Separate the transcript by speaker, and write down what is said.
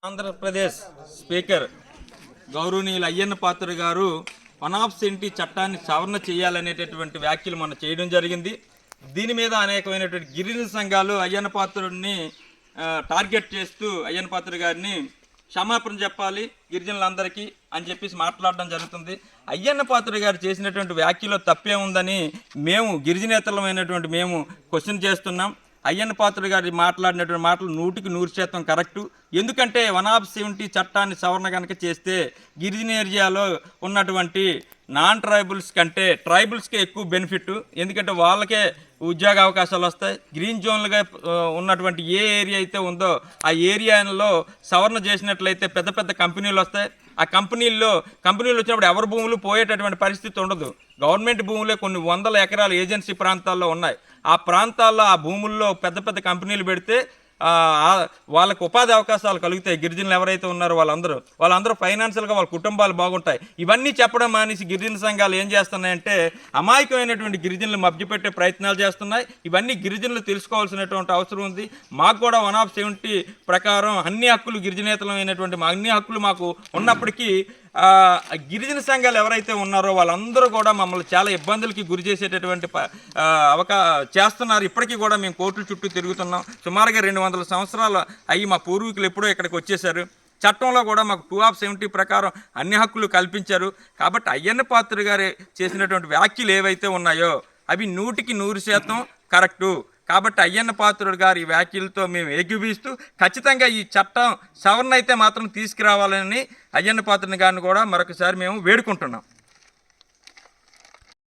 Speaker 1: Andhra Pradesh speaker గౌరవనీయులు అయ్యన్న పాత్రుడు గారు వనాబ్సెంటీ చట్టాన్ని సవరణ చేయాలనేటటువంటి వ్యాఖ్యలు మనం చేయడం జరిగింది. దీని మీద అనేకమైనటువంటి గిరిజన సంఘాలు అయ్యన్న పాత్రుడిని టార్గెట్ చేస్తూ అయ్యన్న పాత్రుడు గారిని క్షమాపణ చెప్పాలి గిరిజనులందరికీ అని చెప్పేసి మాట్లాడడం జరుగుతుంది. అయ్యన్న పాత్రుడు గారు చేసినటువంటి వ్యాఖ్యలో తప్పే ఉందని మేము గిరిజనేతరమైనటువంటి మేము క్వశ్చన్ చేస్తున్నాం. అయ్యన్న పాత్రుడు గారి మాట్లాడినటువంటి మాటలు 100% కరెక్టు. ఎందుకంటే 170 చట్టాన్ని సవరణ కనుక చేస్తే గిరిజన ఏరియాలో ఉన్నటువంటి నాన్ ట్రైబుల్స్ కంటే ట్రైబుల్స్కే ఎక్కువ బెనిఫిట్. ఎందుకంటే వాళ్ళకే ఉద్యోగ అవకాశాలు వస్తాయి. గ్రీన్ జోన్లుగా ఉన్నటువంటి ఏ ఏరియా అయితే ఉందో ఆ ఏరియాలో సవరణ చేసినట్లయితే పెద్ద పెద్ద కంపెనీలు వస్తాయి. ఆ కంపెనీలు వచ్చినప్పుడు ఎవరి భూములు పోయేటటువంటి పరిస్థితి ఉండదు. గవర్నమెంట్ భూములే కొన్ని వందల ఎకరాలు ఏజెన్సీ ప్రాంతాల్లో ఉన్నాయి. ఆ ప్రాంతాల్లో ఆ భూముల్లో పెద్ద పెద్ద కంపెనీలు పెడితే వాళ్ళకు ఉపాధి అవకాశాలు కలుగుతాయి. గిరిజనులు ఎవరైతే ఉన్నారో వాళ్ళందరూ ఫైనాన్షియల్గా వాళ్ళ కుటుంబాలు బాగుంటాయి. ఇవన్నీ చెప్పడం మానేసి గిరిజన సంఘాలు ఏం చేస్తున్నాయంటే అమాయకమైనటువంటి గిరిజనులు మభ్యపెట్టే ప్రయత్నాలు చేస్తున్నాయి. ఇవన్నీ గిరిజనులు తెలుసుకోవాల్సినటువంటి అవసరం ఉంది. మాకు కూడా 170 ప్రకారం అన్ని హక్కులు గిరిజనేతలమైనటువంటి అన్ని హక్కులు మాకు ఉన్నప్పటికీ గిరిజన సంఘాలు ఎవరైతే ఉన్నారో వాళ్ళందరూ కూడా మమ్మల్ని చాలా ఇబ్బందులకి గురి చేసేటటువంటి చేస్తున్నారు. ఇప్పటికీ కూడా మేము కోర్టుల చుట్టూ తిరుగుతున్నాం. సుమారుగా 200 సంవత్సరాలు అయ్యి మా పూర్వీకులు ఎప్పుడో ఇక్కడికి వచ్చేసారు. చట్టంలో కూడా మాకు 270 ప్రకారం అన్ని హక్కులు కల్పించారు. కాబట్టి అయ్యన్న పాత్రుడు గారు చేసినటువంటి వ్యాఖ్యలు ఏవైతే ఉన్నాయో అవి 100% కరెక్టు. కాబట్టి అయ్యన్న పాత్రుడు గారి వ్యాఖ్యలతో మేము ఏకీభవిస్తూ ఖచ్చితంగా ఈ చట్టం సవరణ అయితే మాత్రం తీసుకురావాలని అయ్యన్న పాత్రుడి గారిని కూడా మరొకసారి మేము వేడుకుంటున్నాం.